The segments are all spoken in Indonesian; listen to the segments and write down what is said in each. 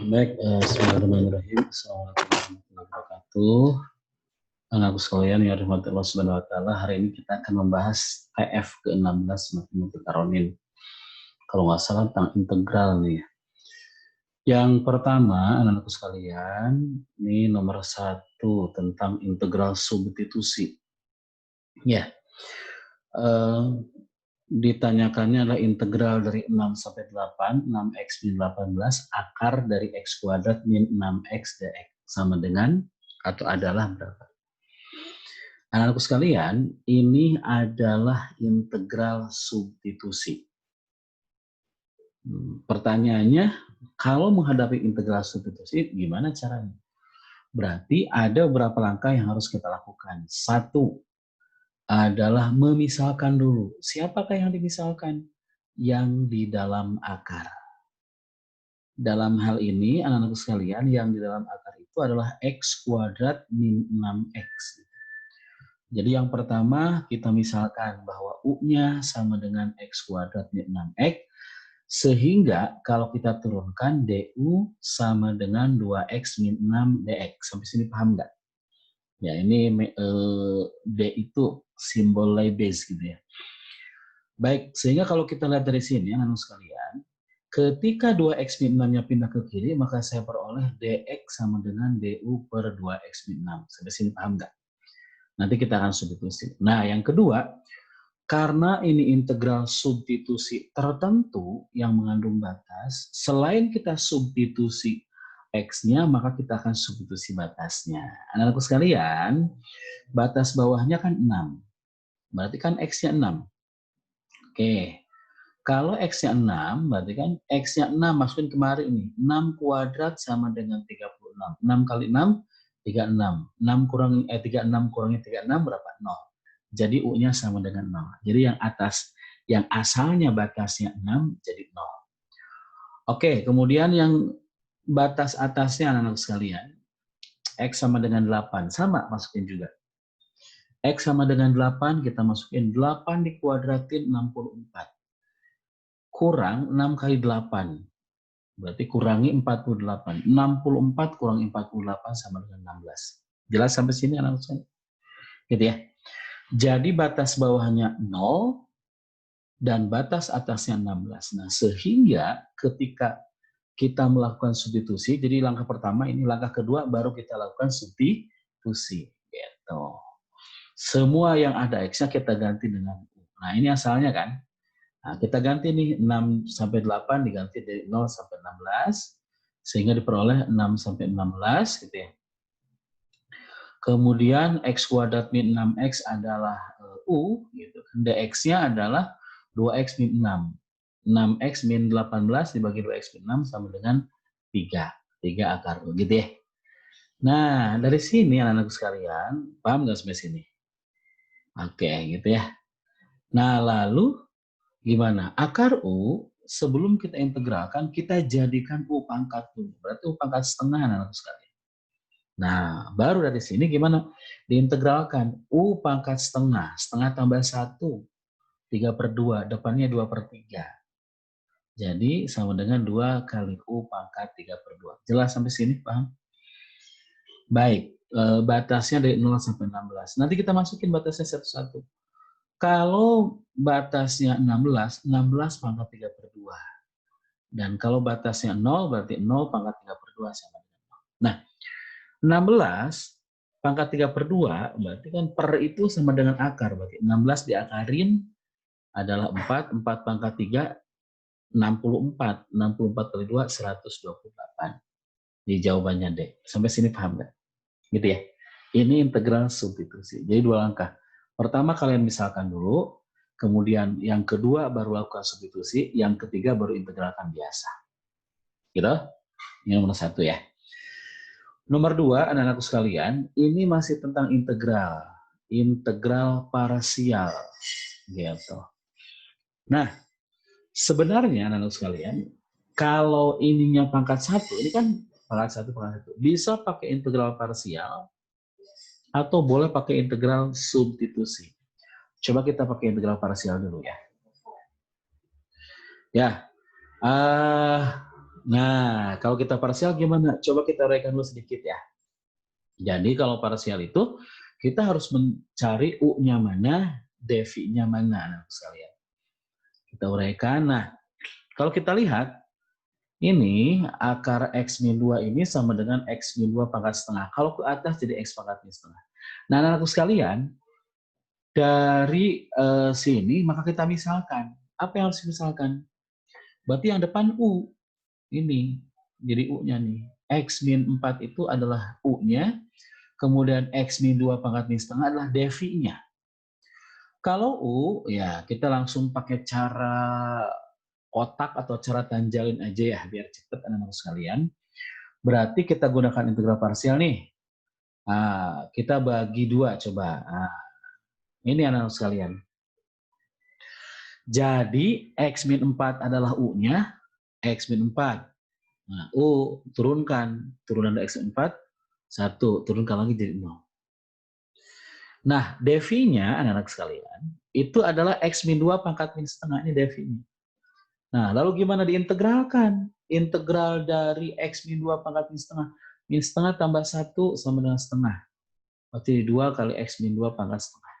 Baik, bismillahirrahmanirrahim. Assalamualaikum warahmatullahi wabarakatuh. Anak-anak sekalian yang dirahmati Allah Subhanahu wa taala, hari ini kita akan membahas PF ke-16 matematika Karonin. Kalau nggak salah tentang integral nih. Yang pertama, anak-anak sekalian, ini nomor 1 tentang integral substitusi. Ya. Ditanyakannya adalah integral dari 6 sampai 8, 6x min 18, akar dari x kuadrat min 6x dx sama dengan atau adalah berapa? Anak-anakku sekalian, ini adalah integral substitusi. Pertanyaannya, kalau menghadapi integral substitusi, gimana caranya? Berarti ada beberapa langkah yang harus kita lakukan. 1 adalah memisalkan dulu. Siapakah yang dimisalkan? Yang di dalam akar. Dalam hal ini, anak-anak sekalian, yang di dalam akar itu adalah x kuadrat min 6x. Jadi yang pertama, kita misalkan bahwa u-nya sama dengan x kuadrat min 6x, sehingga kalau kita turunkan du sama dengan 2x min 6 dx. Sampai sini paham nggak? Ya, ini D itu simbol Lebesgue gitu ya. Baik, sehingga kalau kita lihat dari sini, anak-anak sekalian, ketika 2x min 6-nya pindah ke kiri, maka saya peroleh dx sama dengan du per 2x min 6. Sampai sini paham nggak? Nanti kita akan substitusi. Nah, yang kedua, karena ini integral substitusi tertentu yang mengandung batas, selain kita substitusi x-nya, maka kita akan substitusi batasnya. Anak-anakku sekalian, batas bawahnya kan 6. Berarti kan x-nya 6. Oke. Kalau x-nya 6, berarti kan x-nya 6, masukin kemarin ini. 6 kuadrat sama dengan 36. 6 kali 6, 36. 36 kurangi 36 berapa? 0. Jadi u-nya sama dengan 0. Jadi yang atas, yang asalnya batasnya 6, jadi 0. Oke, kemudian yang batas atasnya anak-anak sekalian, x sama dengan 8, sama masukin juga. X sama dengan 8, kita masukin 8 dikuadratin 64. Kurang 6 kali 8, berarti kurangi 48. 64 kurangi 48 sama dengan 16. Jelas sampai sini anak-anak sekalian? Gitu ya. Jadi batas bawahnya 0, dan batas atasnya 16. Nah, sehingga ketika kita melakukan substitusi, jadi langkah pertama ini, langkah kedua baru kita lakukan substitusi. Gitu. Semua yang ada X-nya kita ganti dengan U. Nah, ini asalnya kan. Nah, kita ganti nih 6 sampai 8 diganti dari 0 sampai 16, sehingga diperoleh 6 sampai 16 gitu ya. Kemudian X kuadrat min 6X adalah U, gitu. dx-nya adalah 2x min 6. 6x min 18 dibagi 2x min 6 sama dengan 3. 3 akar U, gitu ya. Nah, dari sini anak-anak sekalian, paham nggak sampai sini? Oke, gitu ya. Nah, lalu gimana? Akar U, sebelum kita integralkan, kita jadikan U pangkat dulu. Berarti U pangkat setengah anak-anak sekalian. Nah, baru dari sini gimana? Diintegralkan. U pangkat setengah. Setengah tambah 1. 3/2. Depannya 2/3. Jadi sama dengan 2 kali U pangkat 3/2. Jelas sampai sini, paham? Baik, batasnya dari 0 sampai 16. Nanti kita masukin batasnya satu-satu. Kalau batasnya 16, 16 pangkat 3/2. Dan kalau batasnya 0, berarti 0 pangkat 3/2 sama dengan 0. Nah, 16 pangkat 3/2, berarti kan per itu sama dengan akar. Berarti 16 diakarin adalah 4, 4 pangkat 3, 64. 64 kali 2, 128. Jadi jawabannya D. Sampai sini paham nggak? Gitu ya. Ini integral substitusi. Jadi 2 langkah. Pertama kalian misalkan dulu, kemudian yang kedua baru lakukan substitusi, yang ketiga baru integralkan biasa. Gitu? Ini nomor 1 ya. Nomor 2, anak-anakku sekalian, ini masih tentang integral. Integral parsial. Gitu. Nah, sebenarnya anak-anak sekalian, kalau ininya pangkat 1, ini kan pangkat 1, pangkat 1. Bisa pakai integral parsial, atau boleh pakai integral substitusi. Coba kita pakai integral parsial dulu ya. Ya, Nah, kalau kita parsial gimana? Coba kita uraikan dulu sedikit ya. Jadi kalau parsial itu kita harus mencari U-nya mana, devi-nya mana, anak sekalian. Kita uraikan. Nah, kalau kita lihat, ini akar X min 2 ini sama dengan X min 2 pangkat setengah. Kalau ke atas jadi X pangkat min setengah. Nah, anak-anakku sekalian, dari sini maka kita misalkan. Apa yang harus misalkan? Berarti yang depan U. Ini, jadi U-nya nih. X min 4 itu adalah U-nya, kemudian X min 2 pangkat min setengah adalah devi-nya. Kalau U, ya kita langsung pakai cara kotak atau cara tanjalin aja ya, biar cepet anak-anak sekalian. Berarti kita gunakan integral parsial nih. Nah, kita bagi 2 coba. Nah, ini anak-anak sekalian. Jadi X min 4 adalah U-nya, X min 4. Nah, U turunkan, turunan dari X min 4, 1, turunkan lagi jadi 0. Nah, devi-nya anak-anak sekalian, itu adalah X min 2 pangkat min setengah, ini devi-nya. Nah, lalu gimana diintegralkan? Integral dari X min 2 pangkat min setengah tambah 1 sama dengan setengah. Berarti 2 kali X min 2 pangkat setengah.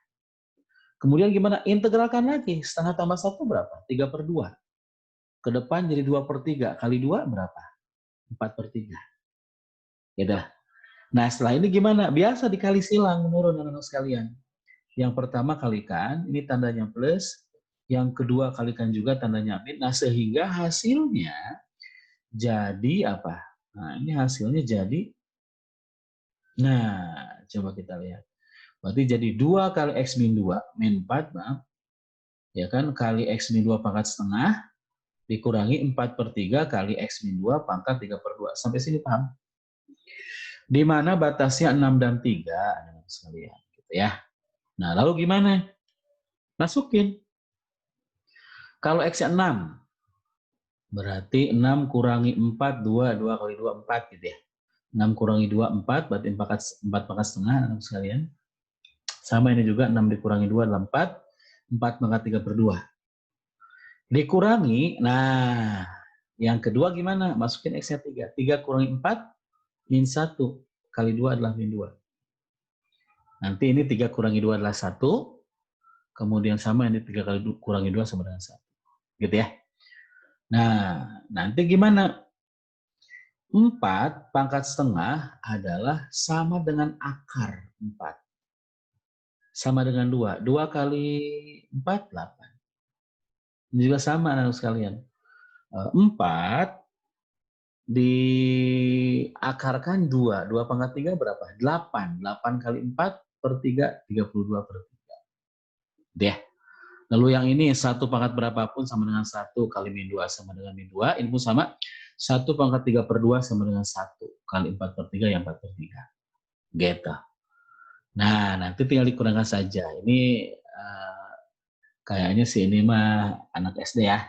Kemudian gimana? Integralkan lagi. Setengah tambah 1 berapa? 3/2. Ke depan jadi 2/3. Kali 2 berapa? 4/3. Ya. Nah, setelah ini gimana? Biasa dikali silang menurun anak-anak sekalian. Yang pertama kalikan, ini tandanya plus. Yang kedua kalikan juga tandanya min. Nah, sehingga hasilnya jadi apa? Nah, ini hasilnya jadi, nah, coba kita lihat. Berarti jadi 2 kali X min 2, min 4, maaf. Ya kan, kali X min 2 pangkat setengah, dikurangi 4/3 kali X min 2 pangkat 3/2. Sampai sini paham? Di mana batasnya 6 dan 3, anak-anak sekalian. Gitu ya. Nah, lalu gimana? Masukin. Kalau X-nya 6, berarti 6 kurangi 4, 2, 2 kali 2, 4 gitu ya. 6 kurangi 2, 4, berarti 4 pangkat setengah, anak sekalian. Sama ini juga, 6 dikurangi 2 adalah 4, 4 pangkat 3/2. Dikurangi, nah, yang kedua gimana? Masukin X-nya 3. 3 kurangi 4, min 1. Kali 2 adalah min 2. Nanti ini 3 kurangi 2 adalah 1. Kemudian sama ini 3 kali kurangi 2 sama dengan 1. Gitu ya. Nah, nanti gimana? 4 pangkat setengah adalah sama dengan akar 4. Sama dengan 2. 2 kali 4, 8. Ini juga sama anak sekalian. 4 diakarkan 2. 2 pangkat 3 berapa? 8. 8 kali 4/3, 32/3. Deh. Lalu yang ini 1 pangkat berapapun sama dengan 1 kali min 2 sama dengan min 2. Ini pun sama. 1 pangkat 3/2 sama dengan 1 kali 4/3 yang 4/3. Gitu. Nah, nanti tinggal dikurangkan saja. Ini kayaknya sih ini mah anak SD ya.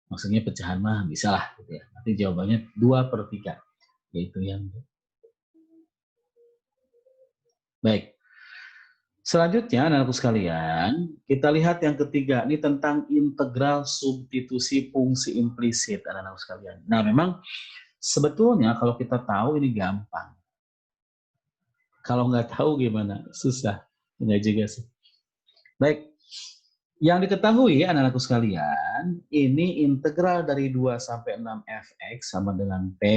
Maksudnya pecahan mah bisa lah gitu ya. Nanti jawabannya 2/3. Yaitu yang baik. Selanjutnya, anak-anakku sekalian, kita lihat yang ketiga. Ini tentang integral substitusi fungsi implisit, anak-anakku sekalian. Nah, memang sebetulnya kalau kita tahu ini gampang. Kalau nggak tahu gimana? Susah. Enggak juga sih. Baik. Yang diketahui anak-anakku sekalian, ini integral dari 2 sampai 6 fx sama dengan P.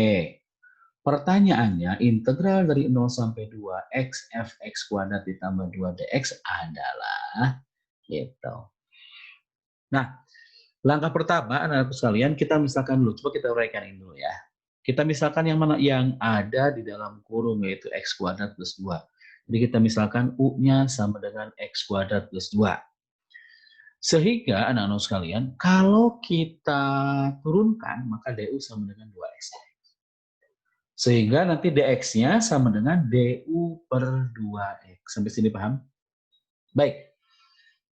Pertanyaannya, integral dari 0 sampai 2 x fx kuadrat ditambah 2 dx adalah gitu. Nah, langkah pertama anak-anakku sekalian, kita misalkan dulu, coba kita uraikan ini dulu ya. Kita misalkan yang mana yang ada di dalam kurung, yaitu x kuadrat plus 2. Jadi kita misalkan u-nya sama dengan x kuadrat plus 2. Sehingga anak-anak sekalian, kalau kita turunkan, maka du sama dengan 2x. Sehingga nanti dx-nya sama dengan du per 2x. Sampai sini paham? Baik.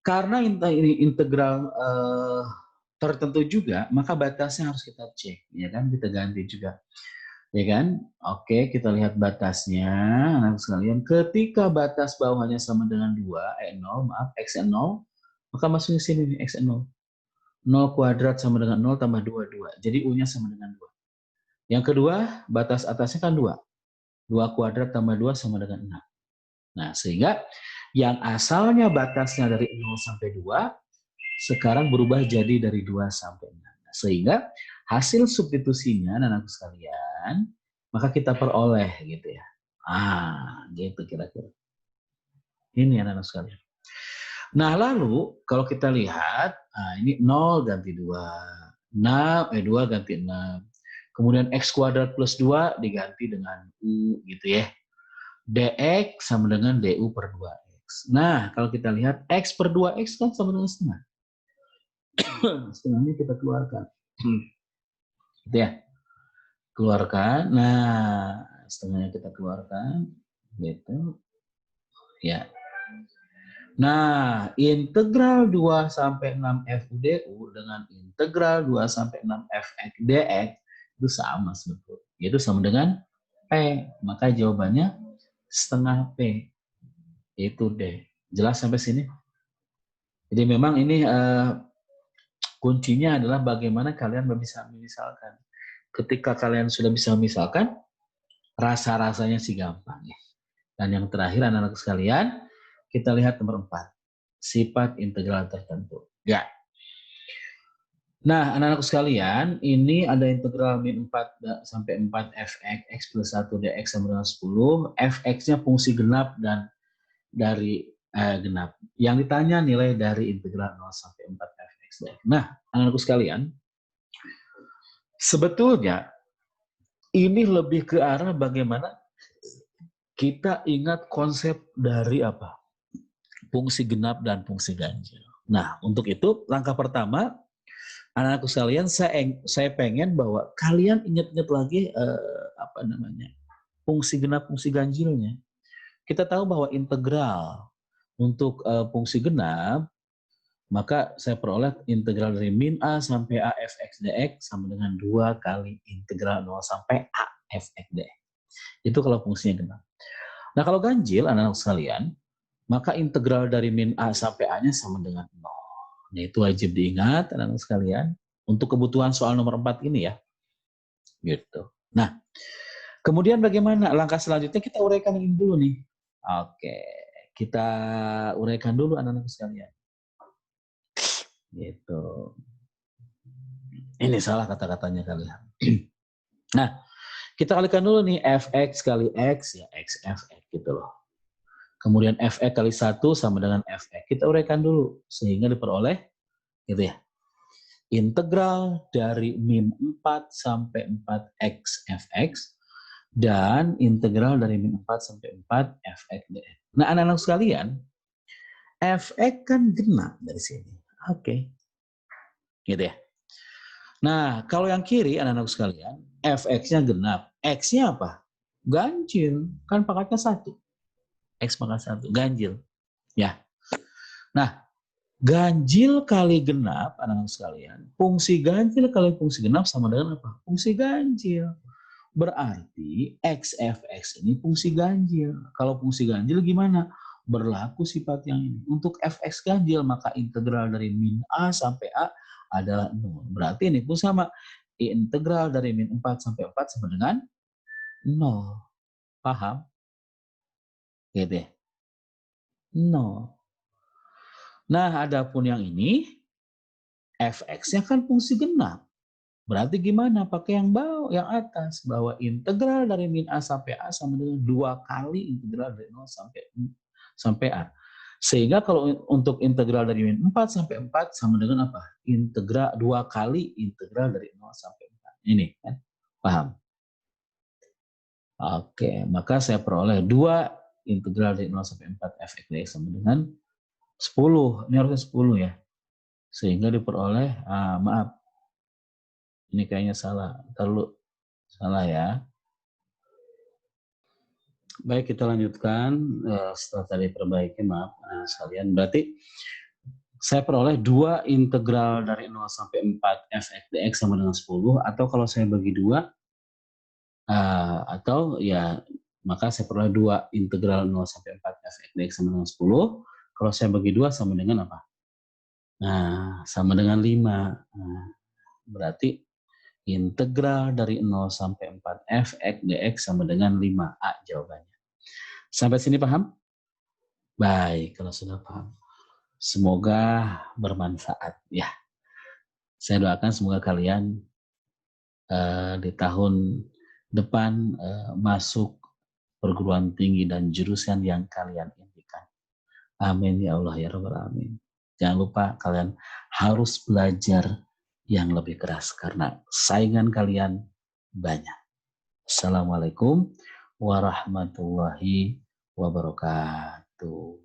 Karena ini integral tertentu juga, maka batasnya harus kita cek, ya kan? Kita ganti juga. Ya kan? Oke, kita lihat batasnya, anak sekalian. Ketika batas bawahnya sama dengan 0, maaf, x 0, maka masukin sini nih, x 0. 0 kuadrat sama dengan 0 tambah 2, 2. Jadi u-nya sama dengan 2. Yang kedua, batas atasnya kan 2. 2 kuadrat tambah 2 sama dengan 6. Nah, sehingga yang asalnya batasnya dari 0 sampai 2, sekarang berubah jadi dari 2 sampai 6. Nah, sehingga hasil substitusinya, anak-anak sekalian, maka kita peroleh gitu ya. Gitu kira-kira. Ini anak-anak sekalian. Nah, lalu kalau kita lihat, ini 0 ganti 2, 2 ganti 6. Kemudian X kuadrat plus 2 diganti dengan U gitu ya. DX sama dengan DU per 2X. Nah, kalau kita lihat X per 2X kan sama dengan setengah. Setengahnya kita keluarkan. Gitu ya. Keluarkan. Nah, setengahnya kita keluarkan. Gitu. Ya. Nah, integral 2 sampai 6 FUDU dengan integral 2 sampai 6 FX DX itu sama sebetulnya. Itu sama dengan P. Maka jawabannya setengah P. Itu D. Jelas sampai sini? Jadi memang ini kuncinya adalah bagaimana kalian bisa memisalkan. Ketika kalian sudah bisa memisalkan, rasa-rasanya sih gampang ya. Dan yang terakhir anak-anak sekalian, kita lihat nomor 4. Sifat integral tertentu. Ya. Nah, anak-anak sekalian, ini ada integral min 4 sampai 4 fx, x plus 1 dx sama dengan 10. Fx-nya fungsi genap dan dari genap. Yang ditanya nilai dari integral 0 sampai 4 fx dx. Nah, anak-anakku sekalian, sebetulnya ini lebih ke arah bagaimana kita ingat konsep dari apa? Fungsi genap dan fungsi ganjil. Nah, untuk itu langkah pertama, anak-anakku sekalian, saya pengen bahwa kalian ingat-ingat lagi fungsi genap, fungsi ganjilnya. Kita tahu bahwa integral untuk fungsi genap, maka saya peroleh integral dari min A sampai A fx dx sama dengan 2 kali integral 0 sampai A fx dx. Itu kalau fungsinya genap. Nah, kalau ganjil, anak-anak sekalian, maka integral dari min A sampai A-nya sama dengan 0. Nah, itu wajib diingat, anak-anak sekalian, untuk kebutuhan soal nomor 4 ini ya. Gitu. Nah, kemudian bagaimana? Langkah selanjutnya kita uraikan ini dulu nih. Oke, kita uraikan dulu anak-anak sekalian. Gitu. Ini salah kata-katanya kalian. Nah, kita kalikan dulu nih fx kali x ya x fx gitu loh. Kemudian fx kali 1 sama dengan fx. Kita uraikan dulu sehingga diperoleh gitu ya. Integral dari min 4 sampai 4x fx dan integral dari min 4 sampai 4 fx dx. Nah, anak-anak sekalian, fx kan genap dari sini. Oke. Gitu ya. Nah, kalau yang kiri anak-anak sekalian, fx-nya genap. X-nya apa? Ganjil. Kan pangkatnya 1. X pangkat 1. Ganjil. Ya. Nah, ganjil kali genap, anak-anak sekalian, fungsi ganjil kali fungsi genap sama dengan apa? Fungsi ganjil. Berarti x fx ini fungsi ganjil. Kalau fungsi ganjil gimana? Berlaku sifat yang ini. Untuk fx ganjil, maka integral dari min A sampai A adalah 0. Berarti ini pun sama. Integral dari min 4 sampai 4 sama dengan 0. Paham? Gitu ya? 0. Nah, adapun yang ini, fx-nya kan fungsi genap. Berarti gimana? Pakai yang bawah, yang atas. Bahwa integral dari min A sampai A sama dengan 2 kali integral dari 0 sampai A. Sehingga kalau untuk integral dari min 4 sampai 4 sama dengan apa? Integral 2 kali integral dari 0 sampai 4. Ini kan? Paham? Oke, maka saya peroleh 2 integral dari 0 sampai 4 fx dx sama dengan 10. Ini harusnya 10 ya. Sehingga diperoleh, maaf, ini kayaknya salah. Terlalu salah ya. Baik, kita lanjutkan setelah tadi perbaiki, maaf sekalian. Berarti saya peroleh 2 integral dari 0 sampai 4 fx dx sama dengan 10, atau kalau saya bagi 2, atau ya maka saya peroleh 2 integral 0 sampai 4 fx dx sama dengan 10. Kalau saya bagi 2 sama dengan apa? Nah, sama dengan 5. Nah, berarti Integral dari 0 sampai 4 f(x) dx sama dengan 5a jawabannya. Sampai sini paham? Baik, kalau sudah paham. Semoga bermanfaat ya. Saya doakan semoga kalian di tahun depan masuk perguruan tinggi dan jurusan yang kalian impikan. Amin ya Allah ya Rabbal Alamin. Jangan lupa kalian harus belajar yang lebih keras karena saingan kalian banyak. Assalamualaikum warahmatullahi wabarakatuh.